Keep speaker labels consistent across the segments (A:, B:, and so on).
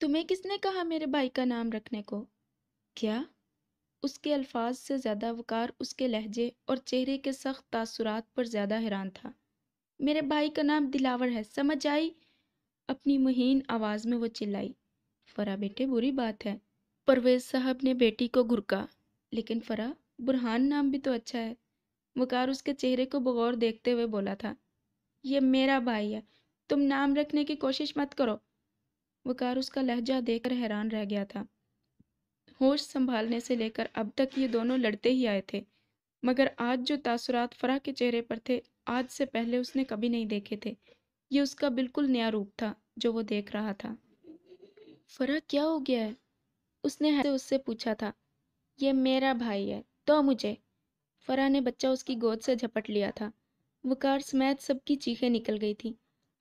A: تمہیں کس نے کہا میرے بھائی کا نام رکھنے کو؟ کیا؟ اس کے الفاظ سے زیادہ وقار اس کے لہجے اور چہرے کے سخت تاثرات پر زیادہ حیران تھا۔ میرے بھائی کا نام دلاور ہے، سمجھ آئی؟ اپنی مہین آواز میں وہ چلائی۔ فرا بیٹے بری بات ہے۔ پرویز صاحب نے بیٹی کو گھرکا۔ لیکن فرا، برہان نام بھی تو اچھا ہے۔ وقار اس کے چہرے کو بغور دیکھتے ہوئے بولا تھا۔ یہ میرا بھائی ہے، تم نام رکھنے کی کوشش مت کرو۔ وقار اس کا لہجہ دیکھ کر حیران رہ گیا تھا۔ ہوش سنبھالنے سے لے کر اب تک یہ دونوں لڑتے ہی آئے تھے، مگر آج جو تاثرات فرا کے چہرے پر تھے، آج سے پہلے اس نے کبھی نہیں دیکھے تھے۔ یہ اس کا بالکل نیا روپ تھا جو وہ دیکھ رہا تھا۔ فرا کیا ہو گیا ہے؟ اس نے اس سے پوچھا تھا۔ یہ میرا بھائی ہے، تو مجھے۔ فرا نے بچہ اس کی گود سے جھپٹ لیا تھا۔ وقار سمیت سب کی چیخیں نکل گئی تھی۔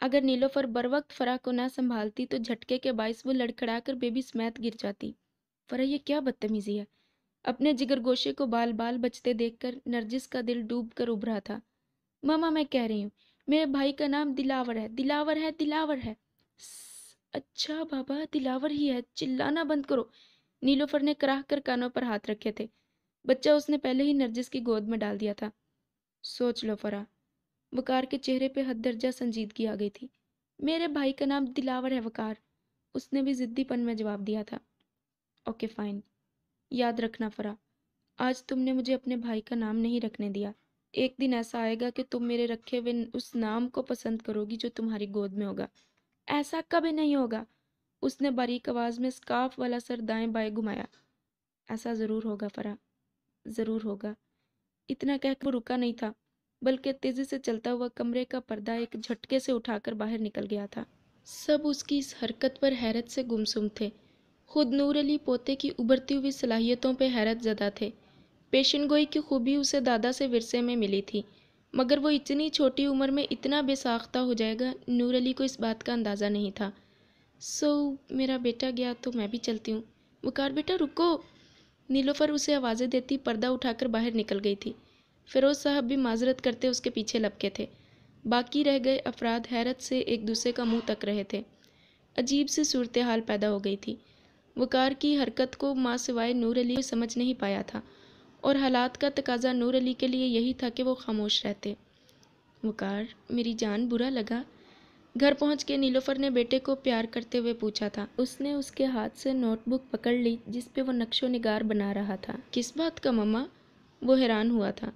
A: اگر نیلوفر بروقت فرا کو نہ سنبھالتی تو جھٹکے کے باعث وہ لڑکھڑا کر بیبی سمیت گر جاتی۔ فرا یہ کیا بدتمیزی ہے؟ اپنے جگر گوشے کو بال بال بچتے دیکھ کر نرجس کا دل ڈوب کر ابھرا تھا۔ ماما میں کہہ رہی ہوں، میرے بھائی کا نام دلاور ہے، دلاور ہے، دلاور ہے۔ اچھا بابا، دلاور ہی ہے، چلانا بند کرو۔ نیلوفر نے کراہ کر کانوں پر ہاتھ رکھے تھے۔ بچہ اس نے پہلے ہی نرجس کی گود میں ڈال دیا تھا۔ سوچ لو فرا۔ وقار کے چہرے پہ حد درجہ سنجیدگی آ گئی تھی۔ میرے بھائی کا نام دلاور ہے وقار، اس نے بھی ضدی پن میں جواب دیا تھا۔ اوکے فائن، یاد رکھنا فرا، آج تم نے مجھے اپنے بھائی کا نام نہیں رکھنے دیا۔ ایک دن ایسا آئے گا کہ تم میرے رکھے ہوئے اس نام کو پسند کرو گی جو تمہاری گود میں ہوگا۔ ایسا کبھی نہیں ہوگا۔ اس نے باریک آواز میں سکارف والا سر دائیں بائیں گھمایا۔ ایسا ضرور ہوگا فرا، ضرور ہوگا۔ اتنا کہہ کر وہ رکا نہیں تھا، بلکہ تیزی سے چلتا ہوا کمرے کا پردہ ایک جھٹکے سے اٹھا کر باہر نکل گیا تھا۔ سب اس کی اس حرکت پر حیرت سے گمسم تھے۔ خود نور علی پوتے کی ابھرتی ہوئی صلاحیتوں پہ حیرت زدہ تھے۔ پیشن گوئی کی خوبی اسے دادا سے ورثے میں ملی تھی، مگر وہ اتنی چھوٹی عمر میں اتنا بے ساختہ ہو جائے گا، نور علی کو اس بات کا اندازہ نہیں تھا۔ میرا بیٹا گیا تو میں بھی چلتی ہوں۔ وقار بیٹا رکو۔ نیلوفر اسے آوازیں دیتی پردہ اٹھا کر باہر نکل گئی تھی۔ فیروز صاحب بھی معذرت کرتے اس کے پیچھے لپکے تھے۔ باقی رہ گئے افراد حیرت سے ایک دوسرے کا منہ تک رہے تھے۔ عجیب سی صورتحال پیدا ہو گئی تھی۔ وقار کی حرکت کو ماں سوائے نور علی کوئی سمجھ نہیں پایا تھا، اور حالات کا تقاضا نور علی کے لیے یہی تھا کہ وہ خاموش رہتے۔ وقار میری جان، برا لگا؟ گھر پہنچ کے نیلوفر نے بیٹے کو پیار کرتے ہوئے پوچھا تھا۔ اس نے اس کے ہاتھ سے نوٹ بک پکڑ لی جس پہ وہ نقش و نگار بنا رہا تھا۔ کس بات کا مما؟ وہ حیران ہوا تھا۔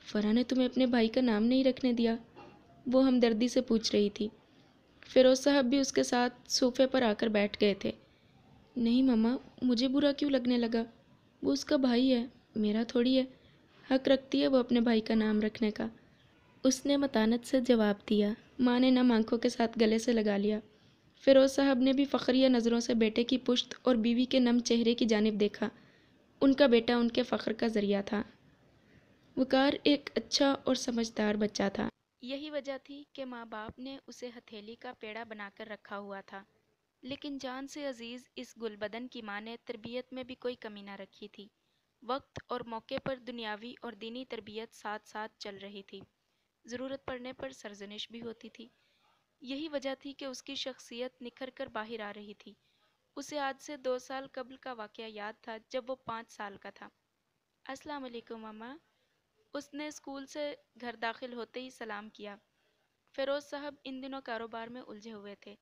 A: فرا نے تمہیں اپنے بھائی کا نام نہیں رکھنے دیا؟ وہ ہمدردی سے پوچھ رہی تھی۔ فیروز صاحب بھی اس کے ساتھ صوفے پر آ کر بیٹھ گئے تھے۔ نہیں مما، مجھے برا کیوں لگنے لگا؟ وہ اس کا بھائی ہے، میرا تھوڑی ہے۔ حق رکھتی ہے وہ اپنے بھائی کا نام رکھنے کا، اس نے متانت سے جواب دیا۔ ماں نے نم آنکھوں کے ساتھ گلے سے لگا لیا۔ فیروز صاحب نے بھی فخریہ نظروں سے بیٹے کی پشت اور بیوی کے نم چہرے کی جانب دیکھا۔ ان کا بیٹا ان کے فخر کا ذریعہ تھا۔ وقار ایک اچھا اور سمجھدار بچہ تھا۔ یہی وجہ تھی کہ ماں باپ نے اسے ہتھیلی کا پیڑا بنا کر رکھا ہوا تھا، لیکن جان سے عزیز اس گل بدن کی ماں نے تربیت میں بھی کوئی کمی نہ رکھی تھی۔ وقت اور موقع پر دنیاوی اور دینی تربیت ساتھ ساتھ چل رہی تھی۔ ضرورت پڑنے پر سرزنش بھی ہوتی تھی۔ یہی وجہ تھی کہ اس کی شخصیت نکھر کر باہر آ رہی تھی۔ اسے آج سے 2 سال قبل کا واقعہ یاد تھا جب وہ 5 سال کا تھا۔ السلام علیکم ماما، اس نے اسکول سے گھر داخل ہوتے ہی سلام کیا۔ فیروز صاحب ان دنوں کاروبار میں الجھے ہوئے تھے،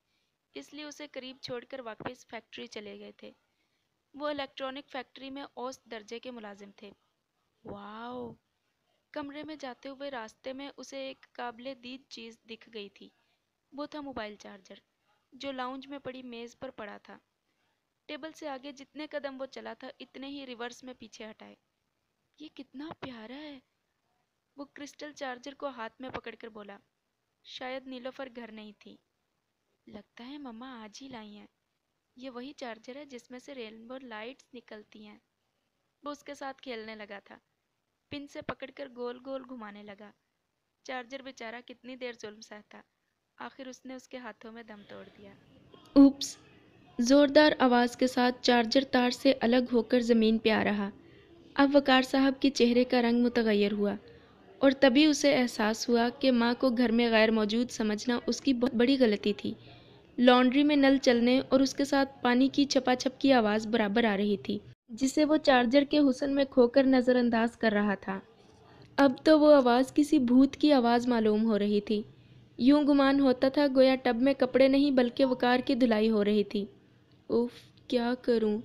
A: اس لیے اسے قریب چھوڑ کر واپس فیکٹری چلے گئے تھے۔ وہ الیکٹرانک فیکٹری میں اوسط درجے کے ملازم تھے۔ واو! کمرے میں جاتے ہوئے راستے میں اسے ایک قابل دید چیز دکھ گئی تھی۔ وہ تھا موبائل چارجر، جو لاؤنج میں پڑی میز پر پڑا تھا۔ ٹیبل سے آگے جتنے قدم وہ چلا تھا اتنے ہی ریورس میں پیچھے ہٹائے۔ یہ کتنا پیارا ہے! وہ کرسٹل چارجر کو ہاتھ میں پکڑ کر بولا۔ شاید نیلوفر گھر نہیں تھی۔ لگتا ہے مما آج ہی لائی ہیں۔ یہ وہی چارجر ہے جس میں سے رینبو لائٹس نکلتی ہیں۔ وہ اس کے ساتھ کھیلنے لگا تھا، پن سے پکڑ کر گول گول گھمانے لگا۔ چارجر بیچارہ کتنی دیر ظلم سہتا، آخر اس نے اس کے ہاتھوں میں دم توڑ دیا۔ اوپس! زوردار آواز کے ساتھ چارجر تار سے الگ ہو کر زمین پہ آ رہا۔ اب وقار صاحب کے چہرے کا رنگ متغیر ہوا، اور تبھی اسے احساس ہوا کہ ماں کو گھر میں غیر موجود سمجھنا اس کی بہت بڑی غلطی تھی۔ لانڈری میں نل چلنے اور اس کے ساتھ پانی کی چھپا چھپ کی آواز برابر آ رہی تھی، جسے وہ چارجر کے حسن میں کھو کر نظر انداز کر رہا تھا۔ اب تو وہ آواز کسی بھوت کی آواز معلوم ہو رہی تھی۔ یوں گمان ہوتا تھا گویا ٹب میں کپڑے نہیں بلکہ وقار کی دھلائی ہو رہی تھی۔ اف، کیا کروں؟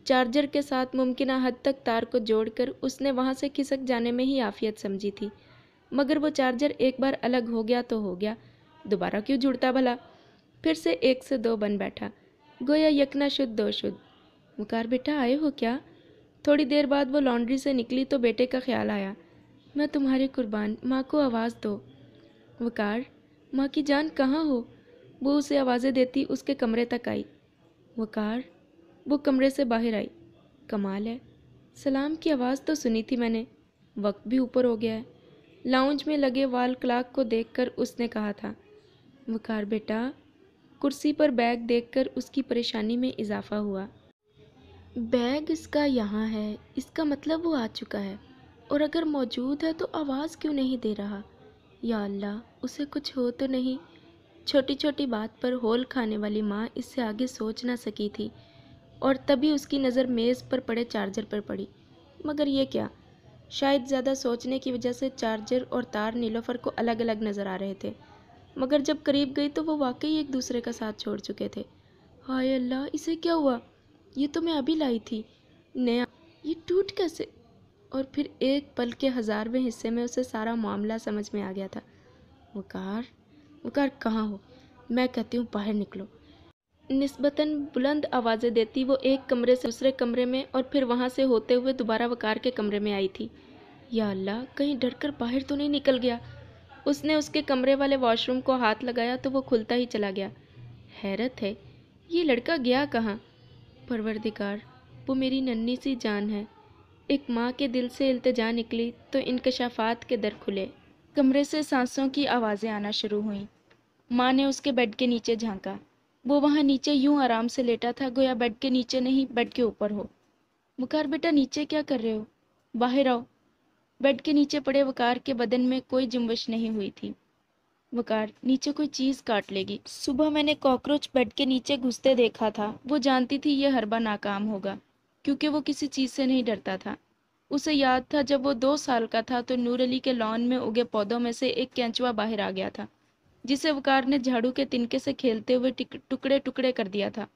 A: چارجر کے ساتھ ممکنہ حد تک تار کو جوڑ کر اس نے وہاں سے کھسک جانے میں ہی عافیت سمجھی تھی، مگر وہ چارجر ایک بار الگ ہو گیا تو ہو گیا، دوبارہ کیوں جڑتا بھلا؟ پھر سے 1 سے 2 بن بیٹھا، گویا یکنا شد دو شد۔ وقار بیٹا آئے ہو کیا؟ تھوڑی دیر بعد وہ لانڈری سے نکلی تو بیٹے کا خیال آیا۔ میں تمہاری قربان، ماں کو آواز دو۔ وقار، ماں کی جان کہاں ہو؟ وہ اسے آوازیں دیتی اس کے کمرے تک آئی۔ وقار، وہ کمرے سے باہر آئی۔ کمال ہے، سلام کی آواز تو سنی تھی میں نے، وقت بھی اوپر ہو گیا ہے۔ لاؤنج میں لگے وال کلاک کو دیکھ کر اس نے کہا تھا۔ وقار بیٹا، کرسی پر بیگ دیکھ کر اس کی پریشانی میں اضافہ ہوا۔ بیگ اس کا یہاں ہے، اس کا مطلب وہ آ چکا ہے، اور اگر موجود ہے تو آواز کیوں نہیں دے رہا؟ یا اللہ، اسے کچھ ہو تو نہیں؟ چھوٹی چھوٹی بات پر ہول کھانے والی ماں اس سے آگے سوچ نہ سکی تھی، اور تبھی اس کی نظر میز پر پڑے چارجر پر پڑی۔ مگر یہ کیا؟ شاید زیادہ سوچنے کی وجہ سے چارجر اور تار نیلوفر کو الگ الگ نظر آ رہے تھے، مگر جب قریب گئی تو وہ واقعی ایک دوسرے کا ساتھ چھوڑ چکے تھے۔ ہائے اللہ، اسے کیا ہوا؟ یہ تو میں ابھی لائی تھی، نیا، یہ ٹوٹ کیسے؟ اور پھر ایک پل کے 1000ویں حصے میں اسے سارا معاملہ سمجھ میں آ گیا تھا۔ وقار، وقار کہاں ہو؟ میں کہتی ہوں باہر نکلو۔ نسبتاً بلند آوازیں دیتی وہ ایک کمرے سے دوسرے کمرے میں اور پھر وہاں سے ہوتے ہوئے دوبارہ وقار کے کمرے میں آئی تھی۔ یا اللہ، کہیں ڈر کر باہر تو نہیں نکل گیا؟ اس نے اس کے کمرے والے واش روم کو ہاتھ لگایا تو وہ کھلتا ہی چلا گیا۔ حیرت ہے، یہ لڑکا گیا کہاں؟ پروردگار، وہ میری ننھی سی جان ہے۔ ایک ماں کے دل سے التجا نکلی تو انکشافات کے در کھلے۔ کمرے سے سانسوں کی آوازیں آنا شروع ہوئیں۔ ماں نے اس کے بیڈ کے نیچے جھانکا۔ وہ وہاں نیچے یوں آرام سے لیٹا تھا گویا بیڈ کے نیچے نہیں بیڈ کے اوپر ہو۔ وقار بیٹا، نیچے کیا کر رہے ہو؟ باہر آؤ۔ بیڈ کے نیچے پڑے وقار کے بدن میں کوئی جنبش نہیں ہوئی تھی۔ وقار، نیچے کوئی چیز کاٹ لے گی۔ صبح میں نے کاکروچ بیڈ کے نیچے گھستے دیکھا تھا۔ وہ جانتی تھی یہ حربہ ناکام ہوگا، کیونکہ وہ کسی چیز سے نہیں ڈرتا تھا۔ اسے یاد تھا جب وہ 2 سال کا تھا تو نور علی کے لان میں اگے پودوں میں سے ایک کینچوا باہر آ گیا تھا، جسے وقار نے جھاڑو کے تنکے سے کھیلتے ہوئے ٹکڑے ٹکڑے کر دیا تھا۔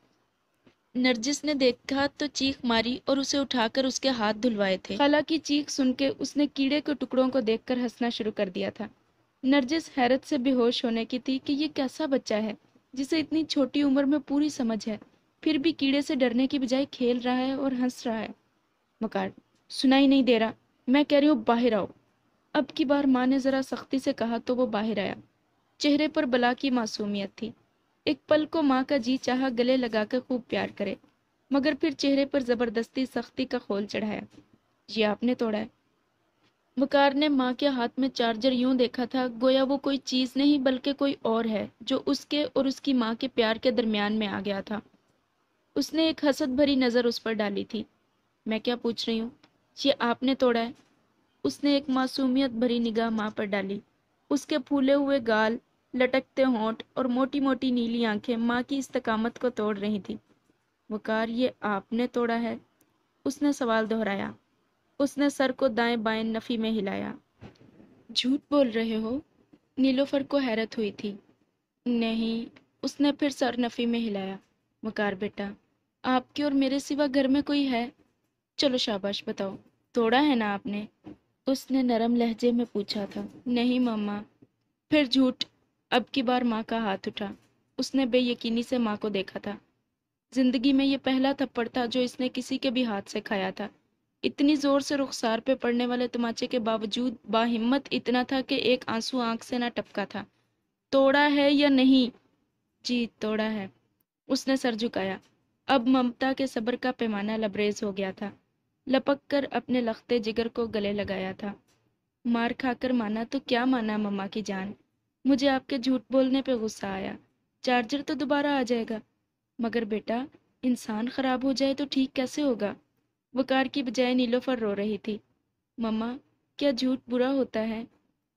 A: نرجس نے دیکھا تو چیخ ماری اور اسے اٹھا کر اس کے ہاتھ دھلوائے تھے۔ خالہ کی چیخ سن کے اس نے کیڑے کے ٹکڑوں کو دیکھ کر ہنسنا شروع کر دیا تھا۔ نرجس حیرت سے بے ہوش ہونے کی تھی کہ یہ کیسا بچہ ہے جسے اتنی چھوٹی عمر میں پوری سمجھ ہے، پھر بھی کیڑے سے ڈرنے کی بجائے کھیل رہا ہے اور ہنس رہا ہے۔ وقار، سنائی نہیں دے رہا؟ میں کہہ رہی ہوں باہر آؤ۔ اب کی بار ماں نے ذرا سختی سے کہا تو وہ باہر آیا۔ چہرے پر بلا کی معصومیت تھی۔ ایک پل کو ماں کا جی چاہا گلے لگا کر خوب پیار کرے، مگر پھر چہرے پر زبردستی سختی کا خول چڑھایا۔ یہ آپ نے توڑا ہے؟ وقار نے ماں کے ہاتھ میں چارجر یوں دیکھا تھا گویا وہ کوئی چیز نہیں بلکہ کوئی اور ہے جو اس کے اور اس کی ماں کے پیار کے درمیان میں آ گیا تھا۔ اس نے ایک حسد بھری نظر اس پر ڈالی تھی۔ میں کیا پوچھ رہی ہوں؟ یہ آپ نے توڑا ہے؟ اس نے ایک معصومیت بھری نگاہ ماں پر ڈالی۔ اس کے پھولے ہوئے گال، لٹکتے ہونٹ اور موٹی موٹی نیلی آنکھیں ماں کی استقامت کو توڑ رہی تھی۔ وقار، یہ آپ نے توڑا ہے؟ اس نے سوال دہرایا۔ اس نے سر کو دائیں بائیں نفی میں ہلایا۔ جھوٹ بول رہے ہو؟ نیلوفر کو حیرت ہوئی تھی۔ نہیں، اس نے پھر سر نفی میں ہلایا۔ وقار بیٹا، آپ کے اور میرے سوا گھر میں کوئی ہے؟ چلو شاباش، بتاؤ، توڑا ہے نا آپ نے؟ اس نے نرم لہجے میں پوچھا تھا۔ نہیں ماما۔ پھر جھوٹ۔ اب کی بار ماں کا ہاتھ اٹھا۔ اس نے بے یقینی سے ماں کو دیکھا تھا۔ زندگی میں یہ پہلا تھپڑ تھا جو اس نے کسی کے بھی ہاتھ سے کھایا تھا۔ اتنی زور سے رخسار پہ پڑنے والے تماچے کے باوجود باہمت اتنا تھا کہ ایک آنسو آنکھ سے نہ ٹپکا تھا۔ توڑا ہے یا نہیں؟ جی توڑا ہے۔ اس نے سر جھکایا۔ اب ممتا کے صبر کا پیمانہ لبریز ہو گیا تھا۔ لپک کر اپنے لختے جگر کو گلے لگایا تھا۔ مار کھا کر مانا تو کیا مانا مما کی جان، مجھے آپ کے جھوٹ بولنے پہ غصہ آیا۔ چارجر تو دوبارہ آ جائے گا۔ مگر بیٹا، انسان خراب ہو جائے تو ٹھیک کیسے ہوگا؟ وقار کی بجائے نیلوفر رو رہی تھی۔ مما، کیا جھوٹ برا ہوتا ہے؟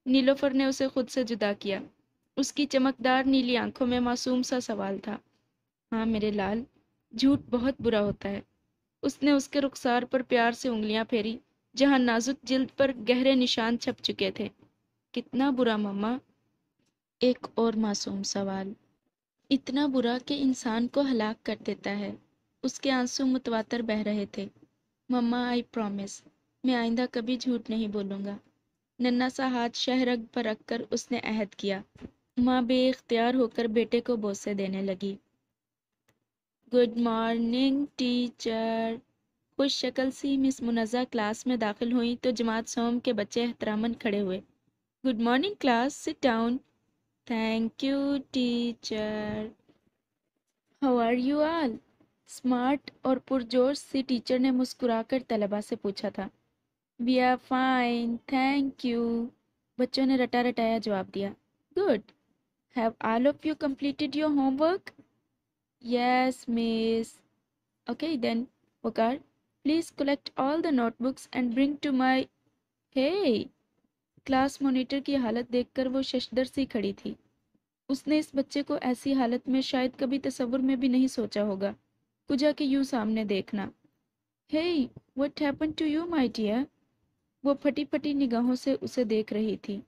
A: نیلوفر نے اسے خود سے جدا کیا۔ اس کی چمکدار نیلی آنکھوں میں معصوم سا سوال تھا۔ ہاں میرے لال، جھوٹ بہت برا ہوتا ہے۔ اس نے اس کے رخسار پر پیار سے انگلیاں پھیری جہاں نازک جلد پر گہرے نشان چھپ چکے تھے۔ کتنا برا مما؟ ایک اور معصوم سوال۔ اتنا برا کہ انسان کو ہلاک کر دیتا ہے۔ اس کے آنسو متواتر بہہ رہے تھے۔ مما آئی پرومس، میں آئندہ کبھی جھوٹ نہیں بولوں گا۔ ننھا سا ہاتھ شہرگ پر رکھ کر اس نے عہد کیا۔ ماں بے اختیار ہو کر بیٹے کو بوسے دینے لگی۔ Good morning teacher. خوش شکل سی مس منزہ کلاس میں داخل ہوئیں تو جماعت سوم کے بچے احتراماً کھڑے ہوئے۔ Good morning class, sit down. Thank you teacher. How are you all? Smart اور پرجوش سی ٹیچر نے مسکرا کر طلباء سے پوچھا تھا۔ We are fine thank you, بچوں نے رٹا رٹایا جواب دیا۔ Good, have all of you completed your home work? Yes miss. Okay then Waqar, please collect all the note books and bring to my ہے۔ کلاس مانیٹر کی حالت دیکھ کر وہ ششدر سی کھڑی تھی۔ اس نے اس بچے کو ایسی حالت میں شاید کبھی تصور میں بھی نہیں سوچا ہوگا، کجا کہ یوں سامنے دیکھنا۔ Hey, what happened to you, my dear؟ وہ پھٹی پھٹی نگاہوں سے اسے دیکھ رہی تھی۔